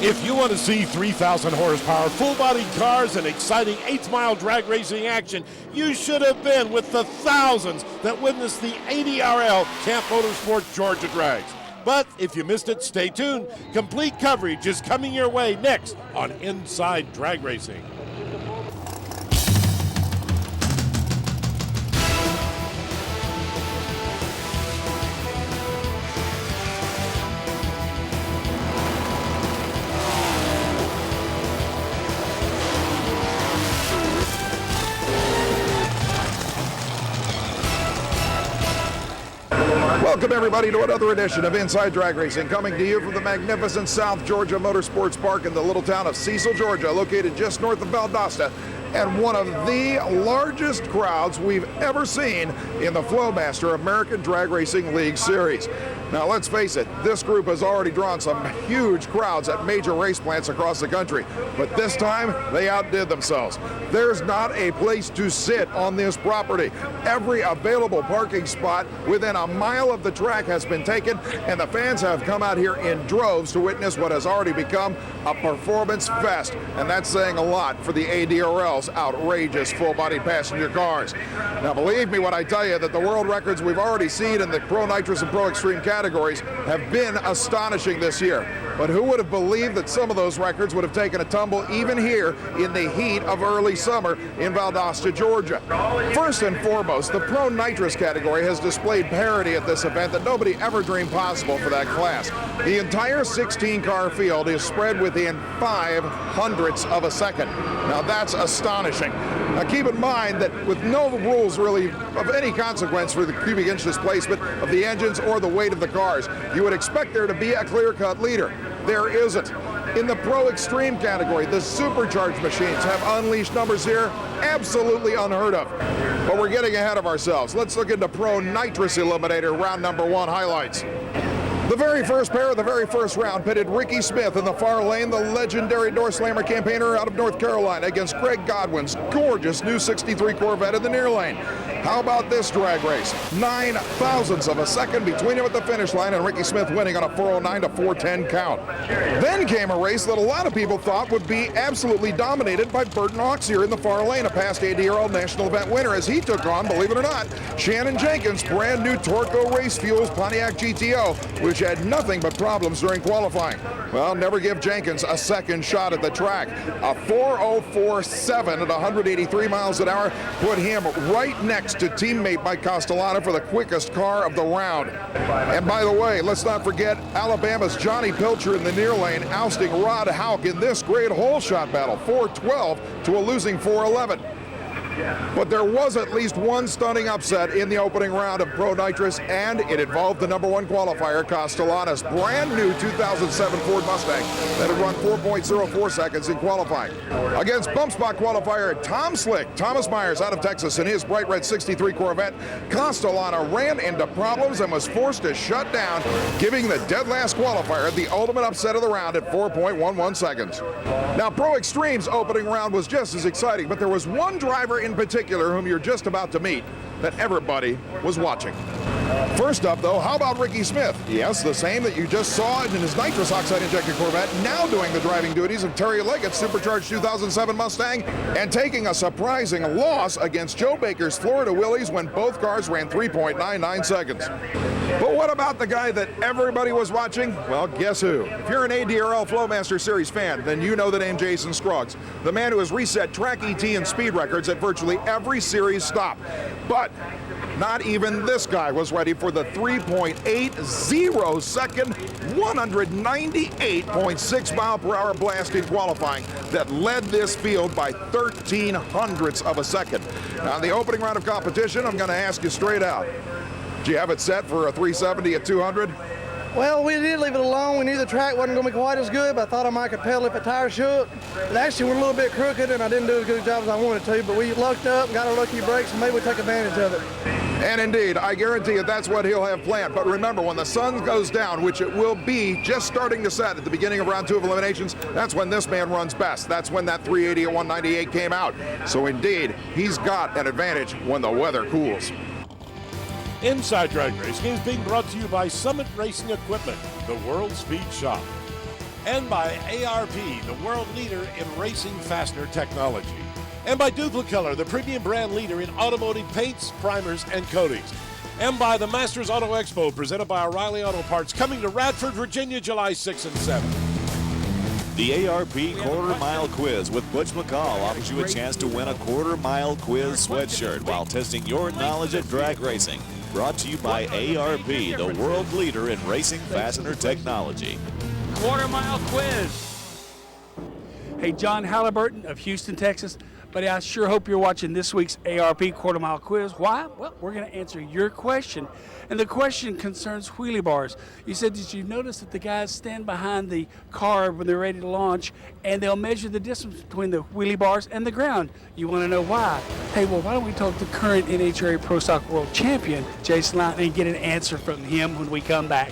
If you want to see 3,000 horsepower, full-bodied cars, and exciting 8th-mile drag racing action, you should have been with the thousands that witnessed the ADRL Camp Motorsport Georgia Drags. But if you missed it, stay tuned. Complete coverage is coming your way next on Inside Drag Racing. Welcome everybody to another edition of Inside Drag Racing, coming to you from the magnificent South Georgia Motorsports Park in the little town of Cecil, Georgia, located just north of Valdosta, and one of the largest crowds we've ever seen in the Flowmaster American Drag Racing League Series. Now let's face it, this group has already drawn some huge crowds at major race plants across the country, but this time they outdid themselves. There's not a place to sit on this property. Every available parking spot within a mile of the track has been taken, and the fans have come out here in droves to witness what has already become a performance fest, and that's saying a lot for the ADRL's outrageous full-body passenger cars. Now believe me when I tell you that the world records we've already seen in the Pro Nitrous and Pro Extreme categories have been astonishing this year. But who would have believed that some of those records would have taken a tumble even here in the heat of early summer in Valdosta, Georgia? First and foremost, the Pro Nitrous category has displayed parity at this event that nobody ever dreamed possible for that class. The entire 16-car field is spread within 0.05 of a second. Now that's astonishing. Now keep in mind that with no rules really of any consequence for the cubic inch displacement of the engines or the weight of the cars, you would expect there to be a clear-cut leader. There isn't. In the Pro Extreme category, the supercharged machines have unleashed numbers here absolutely unheard of. But we're getting ahead of ourselves. Let's look into Pro Nitrous Eliminator round number 1 highlights. The very first pair of the very first round pitted Ricky Smith in the far lane, the legendary door slammer campaigner out of North Carolina, against Greg Godwin's gorgeous new 63 Corvette in the near lane. How about this drag race? 0.09 of a second between him at the finish line, and Ricky Smith winning on a 409 to 410 count. Then came a race that a lot of people thought would be absolutely dominated by Burton Auxier in the far lane, a past ADRL national event winner, as he took on, believe it or not, Shannon Jenkins' brand new Torco Race Fuels Pontiac GTO, which had nothing but problems during qualifying. Well, never give Jenkins a second shot at the track. A 4:04.7 at 183 miles an hour put him right next to teammate Mike Castellano for the quickest car of the round. And by the way, let's not forget Alabama's Johnny Pilcher in the near lane, ousting Rod Houck in this great hole shot battle, 4:12 to a losing 4:11. But there was at least one stunning upset in the opening round of Pro Nitrous, and it involved the number 1 qualifier, Castellano's brand new 2007 Ford Mustang that had run 4.04 seconds in qualifying. Against bump spot qualifier Tom Slick, Thomas Myers out of Texas in his bright red 63 Corvette, Castellano ran into problems and was forced to shut down, giving the dead last qualifier the ultimate upset of the round at 4.11 seconds. Now, Pro Extreme's opening round was just as exciting, but there was one driver in particular whom you're just about to meet that everybody was watching. First up, though, how about Ricky Smith? Yes, the same that you just saw in his nitrous oxide injected Corvette, now doing the driving duties of Terry Leggett's supercharged 2007 Mustang, and taking a surprising loss against Joe Baker's Florida Willys when both cars ran 3.99 seconds. But what about the guy that everybody was watching? Well, guess who? If you're an ADRL Flowmaster Series fan, then you know the name Jason Scruggs, the man who has reset track ET and speed records at virtually every series stop. But not even this guy was ready for the 3.80 second, 198.6 mile per hour blast in qualifying that led this field by 0.13 of a second. Now, in the opening round of competition, I'm going to ask you straight out. Do you have it set for a 370 at 200? Well, we did leave it alone. We knew the track wasn't going to be quite as good, but I thought I might could pedal if the tire shook. But actually, we're a little bit crooked, and I didn't do as good a job as I wanted to, but we lucked up and got our lucky brakes, and maybe we'll take advantage of it. And indeed, I guarantee you that's what he'll have planned. But remember, when the sun goes down, which it will be just starting to set at the beginning of round 2 of eliminations, that's when this man runs best. That's when that 380 at 198 came out. So indeed, he's got an advantage when the weather cools. Inside Drag Racing is being brought to you by Summit Racing Equipment, the world's speed shop. And by ARP, the world leader in racing fastener technology. And by Duplicolor, the premium brand leader in automotive paints, primers, and coatings. And by the Masters Auto Expo, presented by O'Reilly Auto Parts, coming to Radford, Virginia, July 6 and 7. The ARP Quarter Mile Quiz with Butch McCall offers you a chance to win a Quarter Mile Quiz sweatshirt while testing your knowledge of drag racing. Brought to you by ARP, the world leader in racing fastener technology. Quarter Mile Quiz. Hey, John Halliburton of Houston, Texas. Buddy, I sure hope you're watching this week's ARP Quarter Mile Quiz. Why? Well, we're going to answer your question. And the question concerns wheelie bars. You said, did you notice that the guys stand behind the car when they're ready to launch and they'll measure the distance between the wheelie bars and the ground? You want to know why? Hey, well, why don't we talk to current NHRA Pro Stock World Champion, Jason Lyon, and get an answer from him when we come back.